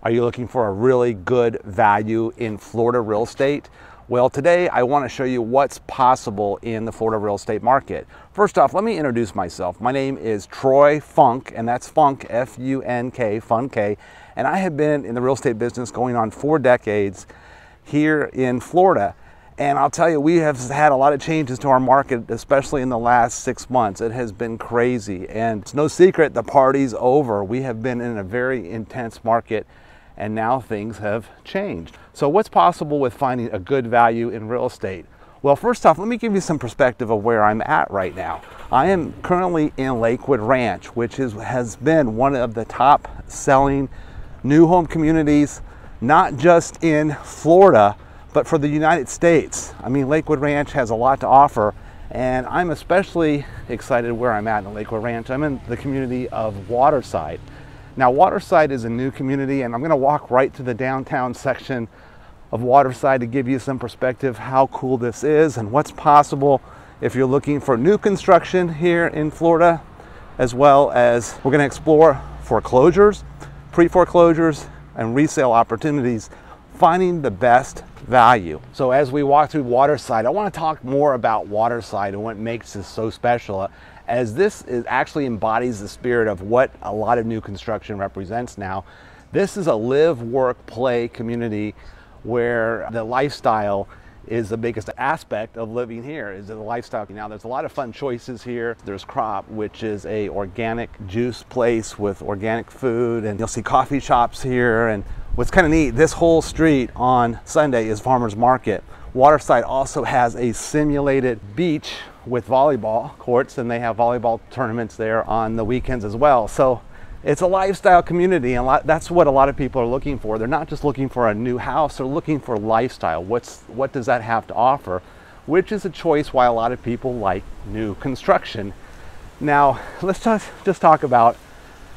Are you looking for a really good value in Florida real estate? Well, today I want to show you what's possible in the Florida real estate market. First off, let me introduce myself. My name is Troy Funk, and that's Funk, F-U-N-K, Funk, and I have been in the real estate business going on 4 decades here in Florida. And I'll tell you, we have had a lot of changes to our market, especially in the last 6 months. It has been crazy, and it's no secret the party's over. We have been in a very intense market, and now things have changed. So what's possible with finding a good value in real estate? Well, first off, let me give you some perspective of where I'm at right now. I am currently in Lakewood Ranch, which has been one of the top selling new home communities, not just in Florida, but for the United States. I mean, Lakewood Ranch has a lot to offer, and I'm especially excited where I'm at in Lakewood Ranch. I'm in the community of Waterside. Now, Waterside is a new community, and I'm gonna walk right to the downtown section of Waterside to give you some perspective how cool this is and what's possible if you're looking for new construction here in Florida, as well as we're gonna explore foreclosures, pre-foreclosures, and resale opportunities, finding the best value. So as we walk through Waterside, I want to talk more about Waterside and what makes this so special, as this actually embodies the spirit of what a lot of new construction represents now. This is a live, work, play community where the lifestyle is the biggest aspect of living here, is the lifestyle. Now, there's a lot of fun choices here. There's Crop, which is a organic juice place with organic food, and you'll see coffee shops here. And what's kind of neat, this whole street on Sunday is farmers market. Waterside also has a simulated beach with volleyball courts, and they have volleyball tournaments there on the weekends as well. So it's a lifestyle community, and that's what a lot of people are looking for. They're not just looking for a new house, they're looking for lifestyle. What does that have to offer? Which is a choice why a lot of people like new construction. Now, let's just talk about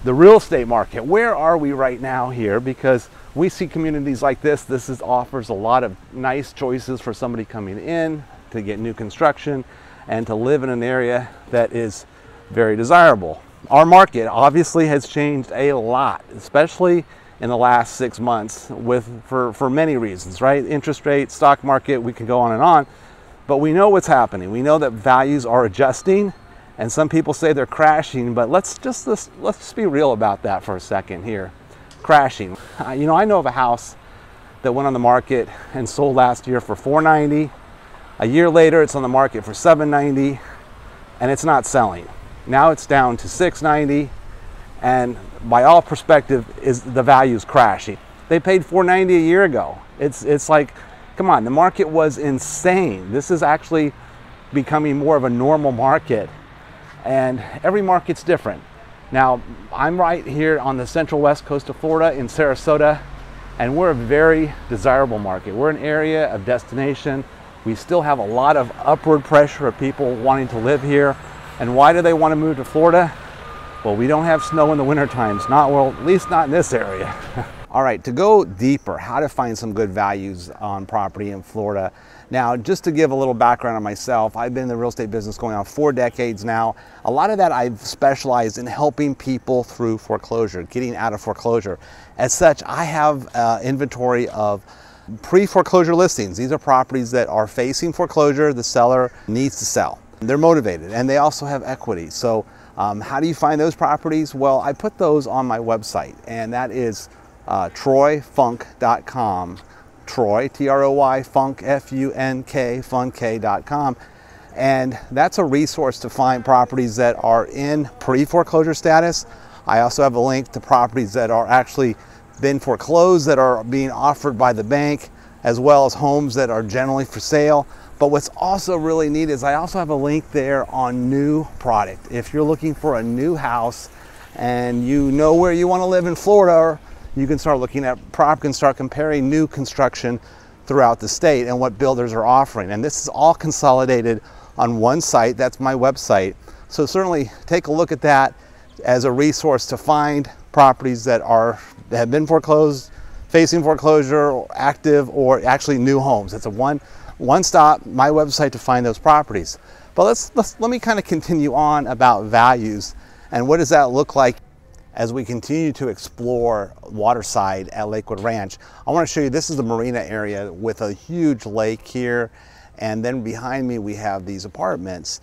the real estate market. Where are we right now here? Because we see communities like this. This offers a lot of nice choices for somebody coming in to get new construction and to live in an area that is very desirable. Our market obviously has changed a lot, especially in the last 6 months for many reasons, right? Interest rates, stock market, we can go on, but we know what's happening. We know that values are adjusting, and some people say they're crashing, but let's just be real about that for a second here. Crashing. You know, I know of a house that went on the market and sold last year for $490. A year later, it's on the market for $790, and it's not selling. Now it's down to $690, and by all perspective, the value is crashing. They paid $490 a year ago. It's like, come on, the market was insane. This is actually becoming more of a normal market, and every market's different. Now, I'm right here on the central west coast of Florida in Sarasota, and we're a very desirable market. We're an area of destination. We still have a lot of upward pressure of people wanting to live here. And why do they want to move to Florida? Well, we don't have snow in the winter times, at least not in this area. All right, to go deeper, how to find some good values on property in Florida. Now, just to give a little background on myself, I've been in the real estate business going on 4 decades now. A lot of that I've specialized in helping people through foreclosure, getting out of foreclosure. As such, I have inventory of pre-foreclosure listings. These are properties that are facing foreclosure. The seller needs to sell. They're motivated, and they also have equity. So how do you find those properties? Well, I put those on my website, and that is troyfunk.com. Troy, T-R-O-Y, Funk, F-U-N-K, Funk.com. And that's a resource to find properties that are in pre-foreclosure status. I also have a link to properties that are actually been foreclosed, that are being offered by the bank, as well as homes that are generally for sale. But what's also really neat is I also have a link there on new product. If you're looking for a new house and you know where you want to live in Florida, you can start looking at property and start comparing new construction throughout the state and what builders are offering. And this is all consolidated on one site. That's my website. So certainly take a look at that as a resource to find properties that have been foreclosed, facing foreclosure, active, or actually new homes. It's a one stop, my website, to find those properties. But let me kind of continue on about values and what does that look like as we continue to explore Waterside at Lakewood Ranch. I want to show you, this is the marina area with a huge lake here, and then behind me we have these apartments,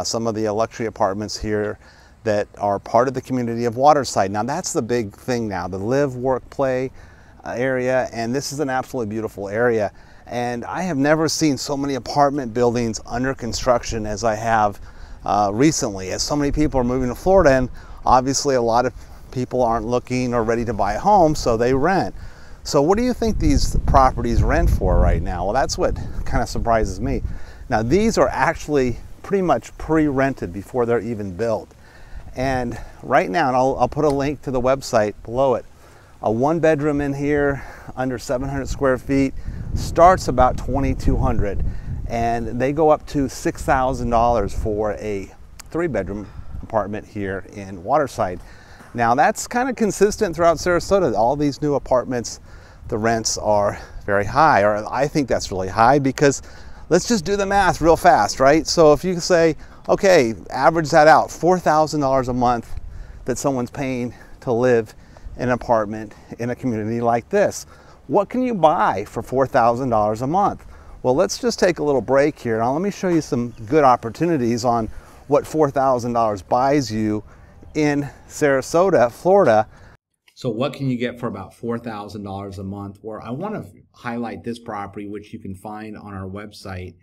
some of the luxury apartments here that are part of the community of Waterside. Now that's the big thing now, the live, work, play area, and this is an absolutely beautiful area. And I have never seen so many apartment buildings under construction as I have recently, as so many people are moving to Florida, and obviously a lot of people aren't looking or ready to buy a home, so they rent. So what do you think these properties rent for right now? Well, that's what kind of surprises me. Now these are actually pretty much pre-rented before they're even built. And right now, and I'll put a link to the website below it, a one bedroom in here under 700 square feet starts about $2,200, and they go up to $6,000 for a 3-bedroom apartment here in Waterside. Now that's kind of consistent throughout Sarasota. All these new apartments, the rents are very high, or I think that's really high, because let's just do the math real fast, right? So if you say, okay, average that out, $4,000 a month that someone's paying to live in an apartment in a community like this. What can you buy for $4,000 a month? Well, let's just take a little break here. Now let me show you some good opportunities on what $4,000 buys you in Sarasota, Florida. So what can you get for about $4,000 a month? Where I want to highlight this property, which you can find on our website.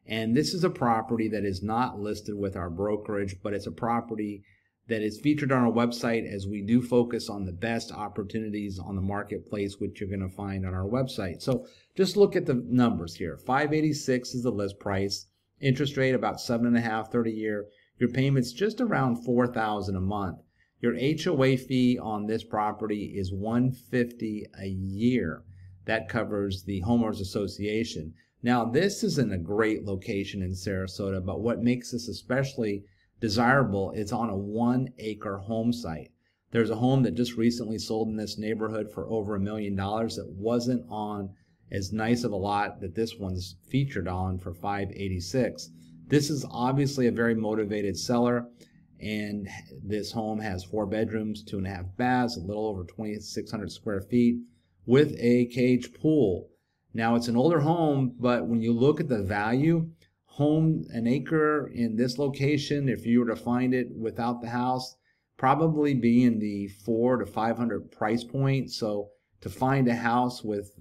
And this is a property that is not listed with our brokerage, but it's a property that is featured on our website, as we do focus on the best opportunities on the marketplace, which you're going to find on our website. So just look at the numbers here. $586 is the list price, interest rate about 7.5%, 30-year. Your payment's just around $4,000 a month. Your HOA fee on this property is $150 a year. That covers the homeowners association. Now this is in a great location in Sarasota, but what makes this especially desirable, it's on a 1-acre home site. There's a home that just recently sold in this neighborhood for over $1 million that wasn't on as nice of a lot that this one's featured on for $586. This is obviously a very motivated seller, and this home has 4 bedrooms, 2.5 baths, a little over 2,600 square feet with a cage pool. Now it's an older home, but when you look at the value, an acre in this location, if you were to find it without the house, probably be in the $400 to $500 price point. So to find a house with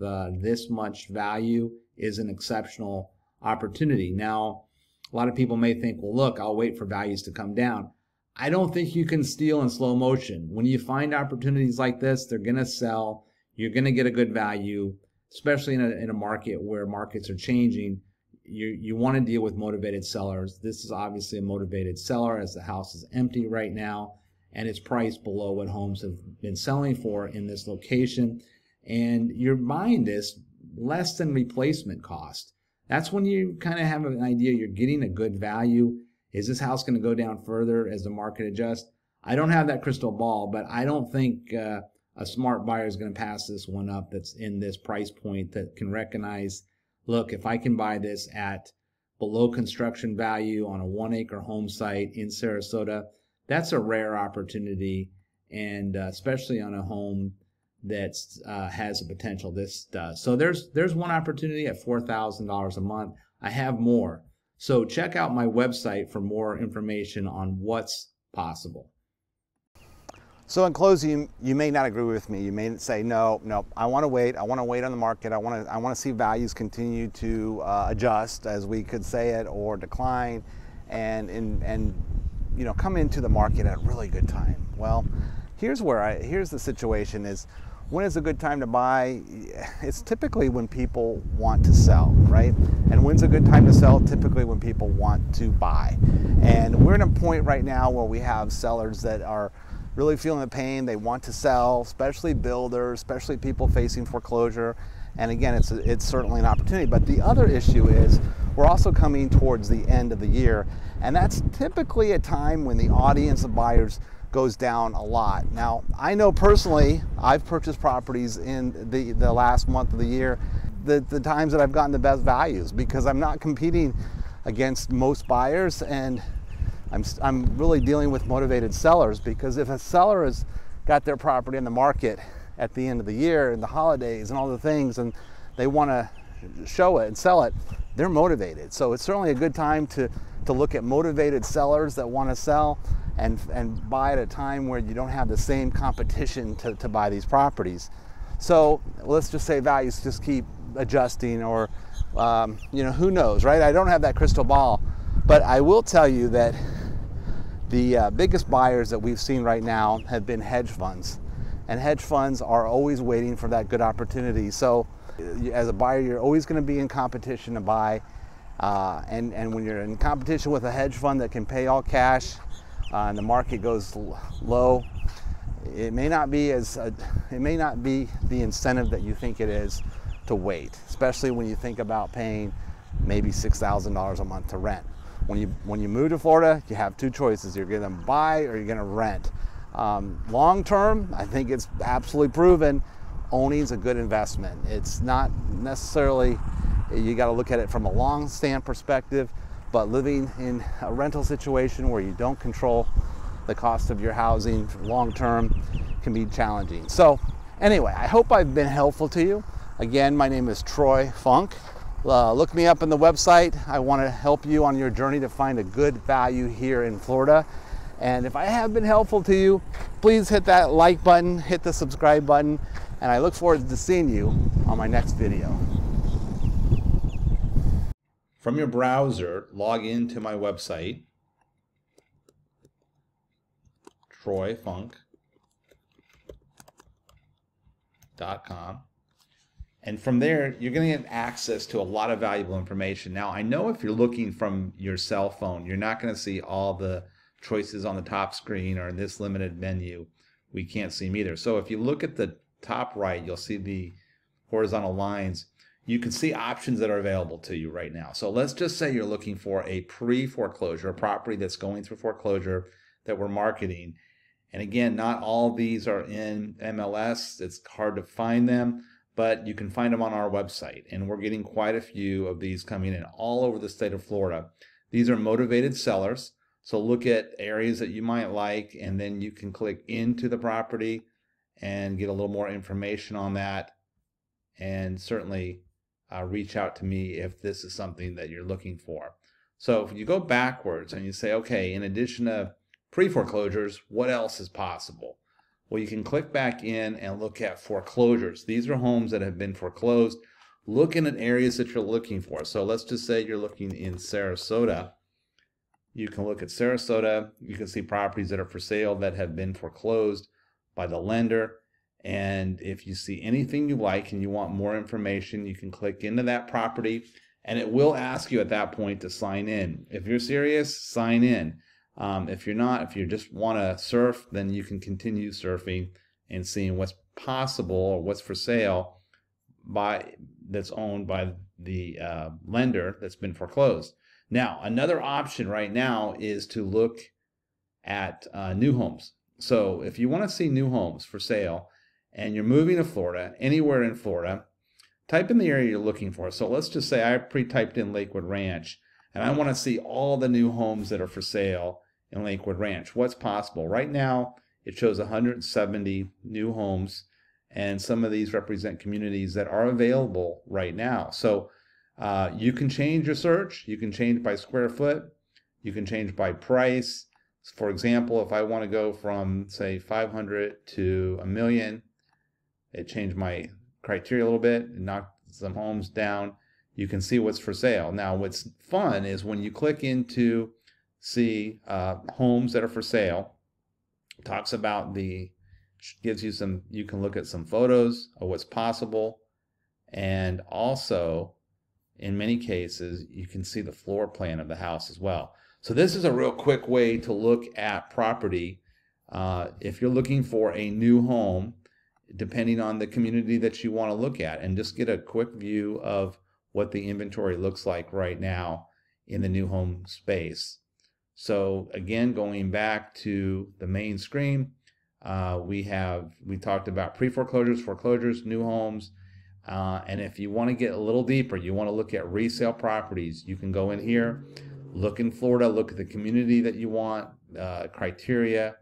this much value is an exceptional opportunity. Now, a lot of people may think, well, look, I'll wait for values to come down. I don't think you can steal in slow motion. When you find opportunities like this, they're going to sell. You're going to get a good value, especially in a market where markets are changing. You want to deal with motivated sellers. This is obviously a motivated seller, as the house is empty right now and it's priced below what homes have been selling for in this location. And you're buying this less than replacement cost. That's when you kind of have an idea you're getting a good value. Is this house going to go down further as the market adjusts? I don't have that crystal ball, but I don't think a smart buyer is going to pass this one up that's in this price point, that can recognize, look, if I can buy this at below construction value on a 1-acre home site in Sarasota, that's a rare opportunity, and especially on a home that has a potential this does. So there's one opportunity at $4,000 a month. I have more. So check out my website for more information on what's possible. So in closing, you may not agree with me. You may say, no, I want to wait. I want to wait on the market. I want to see values continue to adjust, as we could say it, or decline, and come into the market at a really good time. Well, here's the situation is, when is a good time to buy? It's typically when people want to sell, right? And when's a good time to sell? Typically when people want to buy. And we're at a point right now where we have sellers that are really feeling the pain. They want to sell, especially builders, especially people facing foreclosure. And again, it's certainly an opportunity. But the other issue is, we're also coming towards the end of the year, and that's typically a time when the audience of buyers goes down a lot. Now, I know personally, I've purchased properties in the last month of the year, the times that I've gotten the best values, because I'm not competing against most buyers, and I'm really dealing with motivated sellers. Because if a seller is got their property on the market at the end of the year and the holidays and all the things, and they want to show it and sell it, they're motivated. So it's certainly a good time to look at motivated sellers that want to sell and buy at a time where you don't have the same competition to buy these properties. So let's just say values just keep adjusting, or you know, who knows, right? I don't have that crystal ball, but I will tell you that the biggest buyers that we've seen right now have been hedge funds, and hedge funds are always waiting for that good opportunity. So as a buyer, you're always going to be in competition to buy, and when you're in competition with a hedge fund that can pay all cash and the market goes low, it may not be the incentive that you think it is to wait, especially when you think about paying maybe $6,000 a month to rent. When you move to Florida, you have two choices: you're going to buy or you're going to rent. Long term, I think it's absolutely proven owning is a good investment. It's not necessarily, you got to look at it from a long stand perspective, but living in a rental situation where you don't control the cost of your housing long term can be challenging. So anyway, I hope I've been helpful to you. Again, my name is Troy Funk. Look me up on the website. I want to help you on your journey to find a good value here in Florida. And if I have been helpful to you, please hit that like button, hit the subscribe button, and I look forward to seeing you on my next video. From your browser, log into my website, troyfunk.com. And from there, you're going to get access to a lot of valuable information. Now, I know if you're looking from your cell phone, you're not going to see all the choices on the top screen, or in this limited menu, we can't see them either. So if you look at the top right, you'll see the horizontal lines. You can see options that are available to you right now. So let's just say you're looking for a pre-foreclosure, a property that's going through foreclosure that we're marketing. And again, not all of these are in MLS. It's hard to find them, but you can find them on our website. And we're getting quite a few of these coming in all over the state of Florida. These are motivated sellers. So look at areas that you might like, and then you can click into the property and get a little more information on that. And certainly reach out to me if this is something that you're looking for. So if you go backwards and you say, okay, in addition to pre-foreclosures, what else is possible? Well, you can click back in and look at foreclosures. These are homes that have been foreclosed. Looking at areas that you're looking for. So let's just say you're looking in Sarasota. You can look at Sarasota. You can see properties that are for sale that have been foreclosed by the lender. And if you see anything you like and you want more information, you can click into that property, and it will ask you at that point to sign in. If you're serious, sign in. If you're not, if you just want to surf, then you can continue surfing and seeing what's possible or what's for sale that's owned by the lender that's been foreclosed. Now, another option right now is to look at new homes. So if you want to see new homes for sale and you're moving to Florida, anywhere in Florida, type in the area you're looking for. So let's just say I pre-typed in Lakewood Ranch, and I want to see all the new homes that are for sale in Lakewood Ranch. What's possible? Right now, it shows 170 new homes, and some of these represent communities that are available right now. So you can change your search. You can change by square foot. You can change by price. For example, if I want to go from, say, 500 to $1 million, it changed my criteria a little bit and knocked some homes down. You can see what's for sale. Now, what's fun is when you click into see homes that are for sale, talks about gives you some, you can look at some photos of what's possible, and also in many cases you can see the floor plan of the house as well. So this is a real quick way to look at property if you're looking for a new home, depending on the community that you want to look at, and just get a quick view of what the inventory looks like right now in the new home space. So again, going back to the main screen, we talked about pre-foreclosures, foreclosures, new homes, and if you want to get a little deeper, you want to look at resale properties, you can go in here, look in Florida, look at the community that you want, criteria,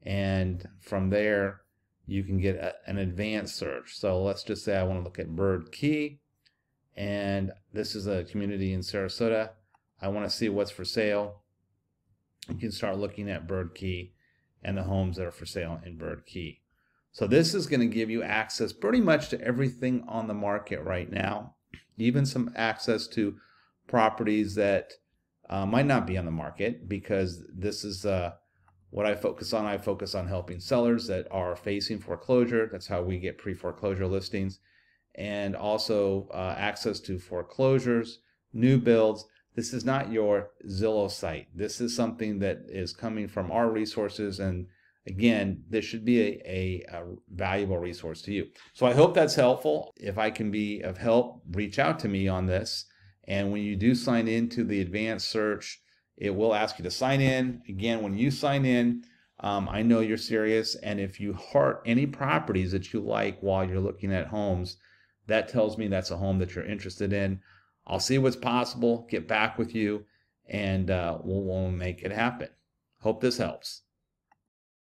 and from there you can get an advanced search. So let's just say I want to look at Bird Key, and this is a community in Sarasota. I want to see what's for sale. You can start looking at Bird Key and the homes that are for sale in Bird Key. So this is going to give you access pretty much to everything on the market right now, even some access to properties that might not be on the market, because this is what I focus on. I focus on helping sellers that are facing foreclosure. That's how we get pre-foreclosure listings, and also access to foreclosures, new builds. This is not your Zillow site. This is something that is coming from our resources, and again, this should be a valuable resource to you. So I hope that's helpful. If I can be of help, reach out to me on this. And when you do sign into the advanced search, it will ask you to sign in. Again, when you sign in, I know you're serious. And if you heart any properties that you like while you're looking at homes, that tells me that's a home that you're interested in. I'll see what's possible, get back with you, and we'll make it happen. Hope this helps.